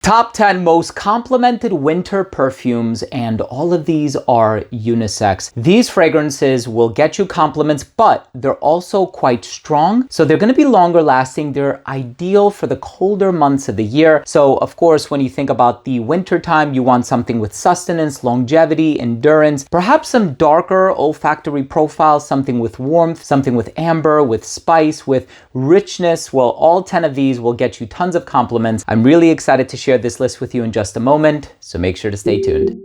Top 10 most complimented winter perfumes, and all of these are unisex. These fragrances will get you compliments, but they're also quite strong. So they're gonna be longer lasting. They're ideal for the colder months of the year. So of course, when you think about the winter time, you want something with sustenance, longevity, endurance, perhaps some darker olfactory profiles, something with warmth, something with amber, with spice, with richness. Well, all 10 of these will get you tons of compliments. I'm really excited to share this list with you in just a moment, so make sure to stay tuned.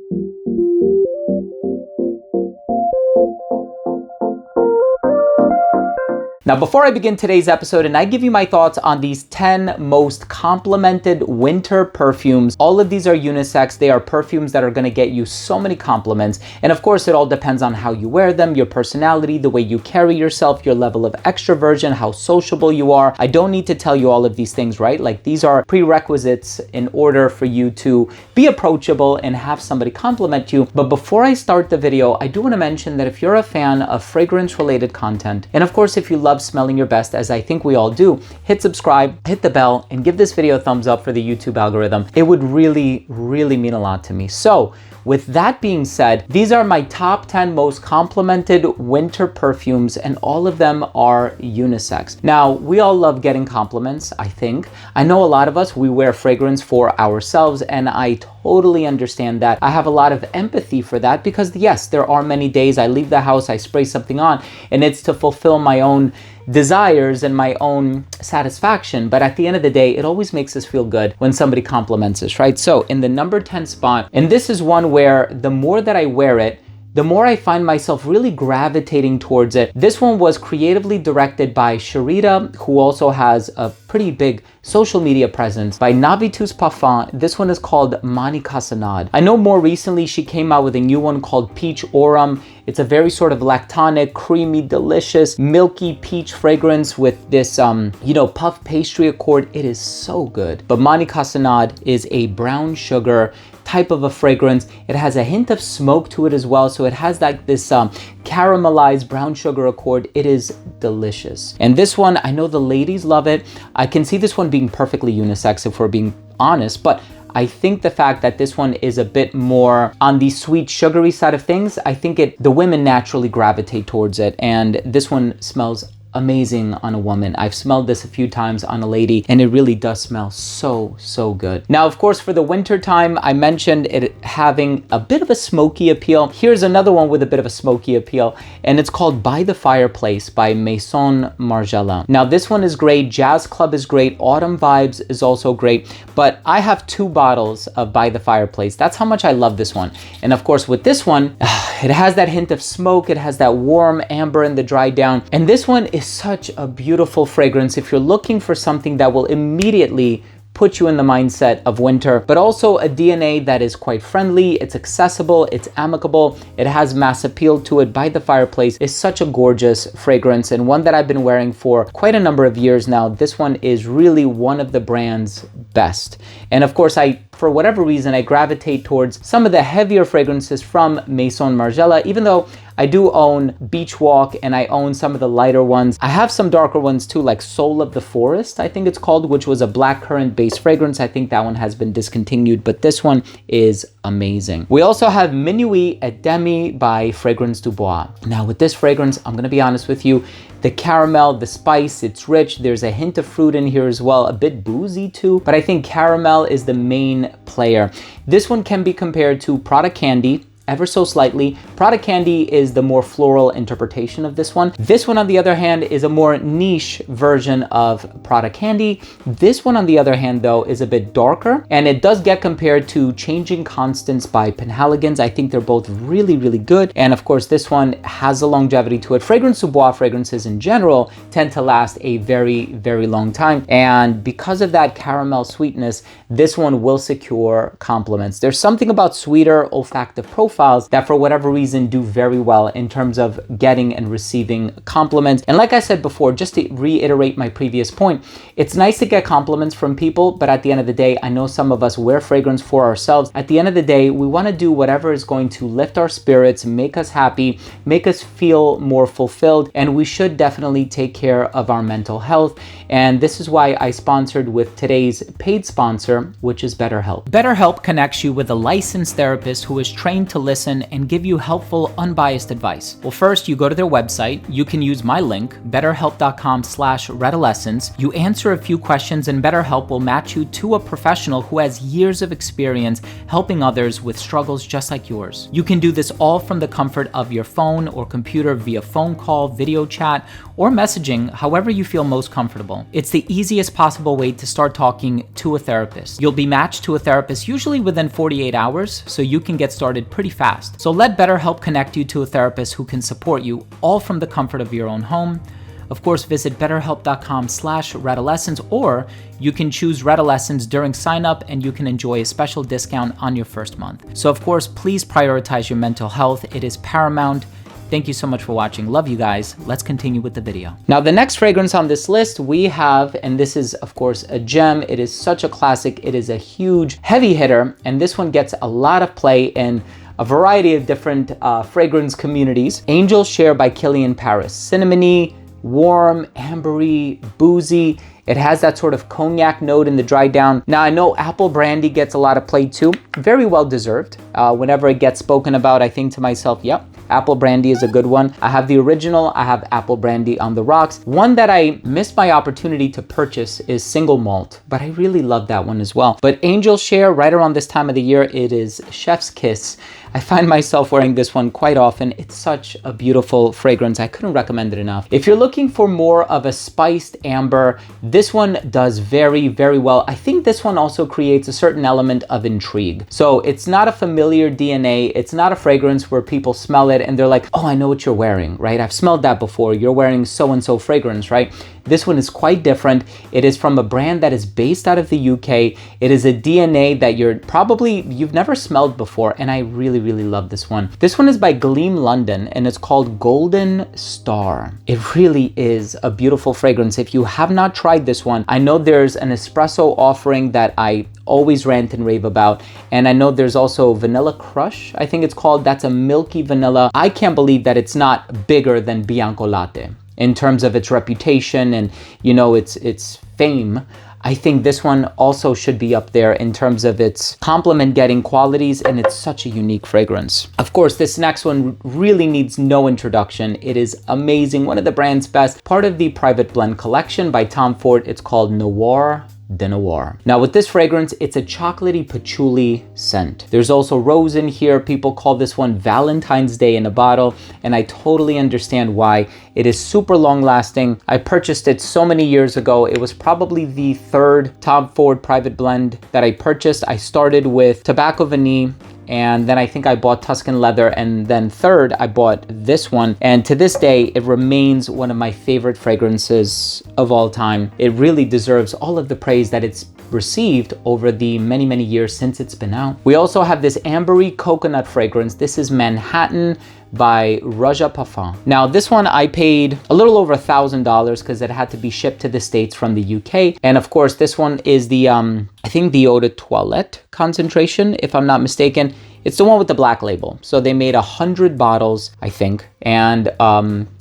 Now, before I begin today's episode and I give you my thoughts on these 10 most complimented winter perfumes, all of these are unisex. They are perfumes that are gonna get you so many compliments. And of course, it all depends on how you wear them, your personality, the way you carry yourself, your level of extroversion, how sociable you are. I don't need to tell you all of these things, right? Like, these are prerequisites in order for you to be approachable and have somebody compliment you. But before I start the video, I do wanna mention that if you're a fan of fragrance-related content, and of course, if you love smelling your best, as I think we all do, hit subscribe, hit the bell, and give this video a thumbs up for the YouTube algorithm. It would really, really mean a lot to me. So with that being said, these are my top 10 most complimented winter perfumes, and all of them are unisex. Now, we all love getting compliments, I think. I know a lot of us, we wear fragrance for ourselves, and I totally understand that. I have a lot of empathy for that because yes, there are many days I leave the house, I spray something on, and it's to fulfill my own desires and my own satisfaction. But at the end of the day, it always makes us feel good when somebody compliments us, right? So in the number 10 spot, and this is one where the more that I wear it, the more I find myself really gravitating towards it. This one was creatively directed by Sharita, who also has a pretty big social media presence, by Navitus Parfum. This one is called Mani Casanade. I know more recently she came out with a new one called Peach Aurum. It's a very sort of lactonic, creamy, delicious, milky peach fragrance with this, puff pastry accord. It is so good. But Mani Casanade is a brown sugar type of a fragrance. It has a hint of smoke to it as well. So it has like this caramelized brown sugar accord. It is delicious. And this one, I know the ladies love it. I can see this one being perfectly unisex if we're being honest, but I think the fact that this one is a bit more on the sweet, sugary side of things, I think the women naturally gravitate towards it. And this one smells amazing on a woman. I've smelled this a few times on a lady, and it really does smell so, so good. Now, of course, for the winter time, I mentioned it having a bit of a smoky appeal. Here's another one with a bit of a smoky appeal, and it's called By the Fireplace by Maison Margiela. Now, this one is great. Jazz Club is great. Autumn Vibes is also great, but I have 2 bottles of By the Fireplace. That's how much I love this one. And of course, with this one, it has that hint of smoke. It has that warm amber in the dry down. And this one is such a beautiful fragrance if you're looking for something that will immediately put you in the mindset of winter, but also a DNA that is quite friendly, it's accessible, it's amicable, it has mass appeal to it. By the Fireplace is such a gorgeous fragrance, and one that I've been wearing for quite a number of years now. This one is really one of the brand's best. And of course, for whatever reason, I gravitate towards some of the heavier fragrances from Maison Margiela, even though I do own Beach Walk and I own some of the lighter ones. I have some darker ones too, like Soul of the Forest, I think it's called, which was a blackcurrant based fragrance. I think that one has been discontinued, but this one is amazing. We also have Minuit et Demi by Fragrance du Bois. Now with this fragrance, I'm gonna be honest with you, the caramel, the spice, it's rich. There's a hint of fruit in here as well, a bit boozy too, but I think caramel is the main player. This one can be compared to Prada Candy, ever so slightly. Prada Candy is the more floral interpretation of this one. This one, on the other hand, is a more niche version of Prada Candy. This one, on the other hand, though, is a bit darker, and it does get compared to Changing Constants by Penhaligon's. I think they're both really, really good. And of course, this one has a longevity to it. Fragrance du Bois fragrances in general tend to last a very, very long time. And because of that caramel sweetness, this one will secure compliments. There's something about sweeter olfactive profile profiles that for whatever reason do very well in terms of getting and receiving compliments. And like I said before, just to reiterate my previous point, it's nice to get compliments from people, but at the end of the day, I know some of us wear fragrance for ourselves. At the end of the day, we want to do whatever is going to lift our spirits, make us happy, make us feel more fulfilled, and we should definitely take care of our mental health. And this is why I sponsored with today's paid sponsor, which is BetterHelp. BetterHelp connects you with a licensed therapist who is trained to listen and give you helpful, unbiased advice. Well, first you go to their website. You can use my link, betterhelp.com/Redolessence. You answer a few questions and BetterHelp will match you to a professional who has years of experience helping others with struggles just like yours. You can do this all from the comfort of your phone or computer via phone call, video chat, or messaging, however you feel most comfortable. It's the easiest possible way to start talking to a therapist. You'll be matched to a therapist usually within 48 hours, so you can get started pretty fast. So let BetterHelp connect you to a therapist who can support you, all from the comfort of your own home. Of course, visit betterhelp.com/Redolessence, or you can choose Redolessence during sign up and you can enjoy a special discount on your first month. So of course, please prioritize your mental health. It is paramount. Thank you so much for watching. Love you guys. Let's continue with the video. Now, the next fragrance on this list we have, and this is of course a gem. It is such a classic. It is a huge heavy hitter, and this one gets a lot of play in a variety of different fragrance communities. Angel Share by Kilian Paris. Cinnamony, warm, ambery, boozy. It has that sort of cognac note in the dry down. Now, I know apple brandy gets a lot of play too. Very well deserved. Whenever it gets spoken about, I think to myself, yep, apple brandy is a good one. I have the original. I have apple brandy on the rocks. One that I missed my opportunity to purchase is single malt, but I really love that one as well. But Angel Share, right around this time of the year, it is Chef's Kiss. I find myself wearing this one quite often. It's such a beautiful fragrance. I couldn't recommend it enough. If you're looking for more of a spiced amber, this one does very, very well. I think this one also creates a certain element of intrigue. So it's not a familiar DNA. It's not a fragrance where people smell it and they're like, oh, I know what you're wearing, right? I've smelled that before. You're wearing so-and-so fragrance, right? This one is quite different. It is from a brand that is based out of the UK. It is a DNA that you've never smelled before, and I really, really love this one. This one is by Gleam London, and it's called Golden Star. It really is a beautiful fragrance. If you have not tried this one, I know there's an espresso offering that I always rant and rave about, and I know there's also Vanilla Crush, I think it's called. That's a milky vanilla. I can't believe that it's not bigger than Bianco Latte in terms of its reputation and, you know, its fame. I think this one also should be up there in terms of its compliment getting qualities, and it's such a unique fragrance. Of course, this next one really needs no introduction. It is amazing, one of the brand's best, part of the Private Blend collection by Tom Ford. It's called Noir Den Noir. Now with this fragrance, it's a chocolatey patchouli scent. There's also rose in here. People call this one Valentine's Day in a bottle, and I totally understand why. It is super long lasting. I purchased it so many years ago. It was probably the third Tom Ford Private Blend that I purchased. I started with Tobacco Vanille, and then I think I bought Tuscan Leather, and then third I bought this one, and to this day it remains one of my favorite fragrances of all time. It really deserves all of the praise that it's received over the many, many years since it's been out. We also have this ambery coconut fragrance. This is Manhattan by Raja Parfum. Now this one I paid a little over $1,000 because it had to be shipped to the States from the UK. And of course this one is the, I think the Eau de Toilette concentration, if I'm not mistaken. It's the one with the black label. So they made 100 bottles, I think. And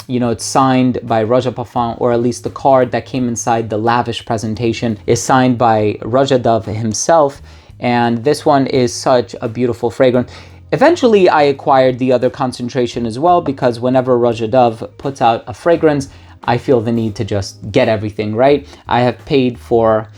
you know, it's signed by Raja Parfum, or at least the card that came inside the lavish presentation is signed by Raja Dove himself. And this one is such a beautiful fragrance. Eventually, I acquired the other concentration as well, because whenever Raja Dove puts out a fragrance, I feel the need to just get everything, right? I have paid for,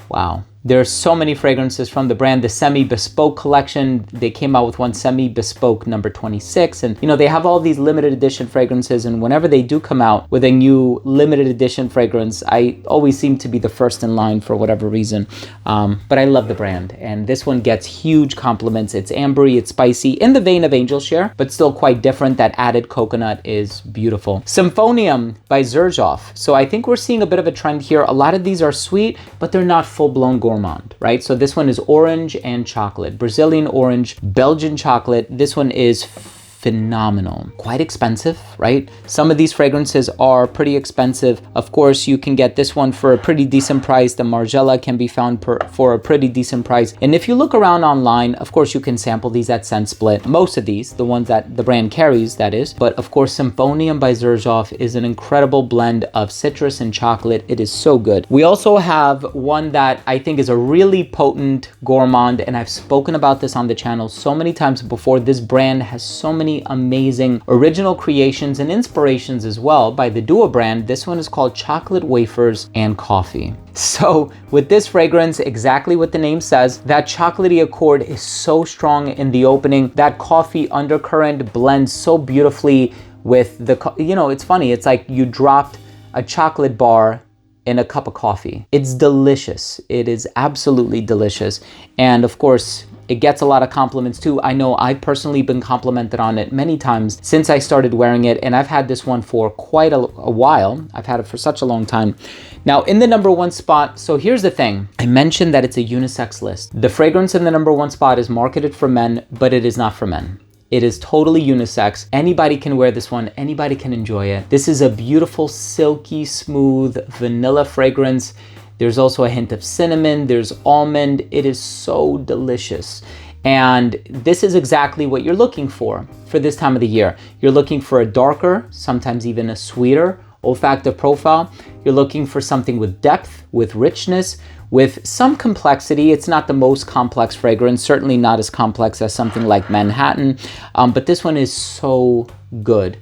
wow, there's so many fragrances from the brand. The semi-bespoke collection, they came out with one semi-bespoke number 26. And, you know, they have all these limited edition fragrances. And whenever they do come out with a new limited edition fragrance, I always seem to be the first in line for whatever reason. But I love the brand. And this one gets huge compliments. It's ambery, it's spicy, in the vein of Angel Share, but still quite different. That added coconut is beautiful. Symphonium by Xerjoff. So I think we're seeing a bit of a trend here. A lot of these are sweet, but they're not full-blown gourmet. gourmand, right? So this one is orange and chocolate, Brazilian orange, Belgian chocolate. This one is phenomenal. Quite expensive, right? Some of these fragrances are pretty expensive. Of course, you can get this one for a pretty decent price. The Margiela can be found for a pretty decent price. And if you look around online, of course, you can sample these at Scent Split. Most of these, the ones that the brand carries, that is. But of course, Symphonium by Xerjoff is an incredible blend of citrus and chocolate. It is so good. We also have one that I think is a really potent gourmand, and I've spoken about this on the channel so many times before. This brand has so many amazing original creations and inspirations as well by the Dua brand. This one is called Chocolate Wafers and Coffee. So with this fragrance, exactly what the name says, that chocolatey accord is so strong in the opening. That coffee undercurrent blends so beautifully with the, you know, it's funny. It's like you dropped a chocolate bar in a cup of coffee. It's delicious. It is absolutely delicious. And of course, it gets a lot of compliments too. I know I've personally been complimented on it many times since I started wearing it, and I've had this one for quite a while. I've had it for such a long time. Now, in the #1 spot, so here's the thing. I mentioned that it's a unisex list. The fragrance in the #1 spot is marketed for men, but it is not for men. It is totally unisex. Anybody can wear this one. Anybody can enjoy it. This is a beautiful, silky, smooth vanilla fragrance. There's also a hint of cinnamon. There's almond. It is so delicious. And this is exactly what you're looking for this time of the year. You're looking for a darker, sometimes even a sweeter olfactive profile. You're looking for something with depth, with richness, with some complexity. It's not the most complex fragrance, certainly not as complex as something like Manhattan, but this one is so good.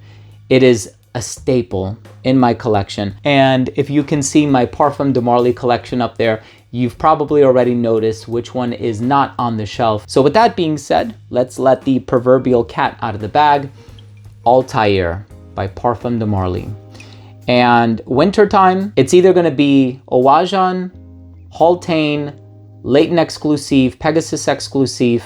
It is a staple in my collection. And if you can see my Parfums de Marly collection up there, you've probably already noticed which one is not on the shelf. So with that being said, let's let the proverbial cat out of the bag. Altair by Parfums de Marly. And wintertime, it's either gonna be Owajan, Haultain, Leighton Exclusive, Pegasus Exclusive,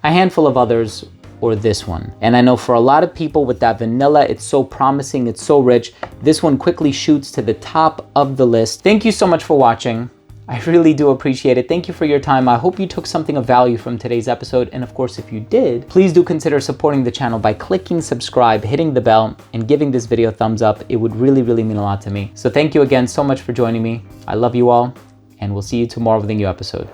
a handful of others, or this one. And I know for a lot of people with that vanilla, it's so promising, it's so rich. This one quickly shoots to the top of the list. Thank you so much for watching. I really do appreciate it. Thank you for your time. I hope you took something of value from today's episode. And of course, if you did, please do consider supporting the channel by clicking subscribe, hitting the bell, and giving this video a thumbs up. It would really, really mean a lot to me. So thank you again so much for joining me. I love you all, and we'll see you tomorrow with a new episode.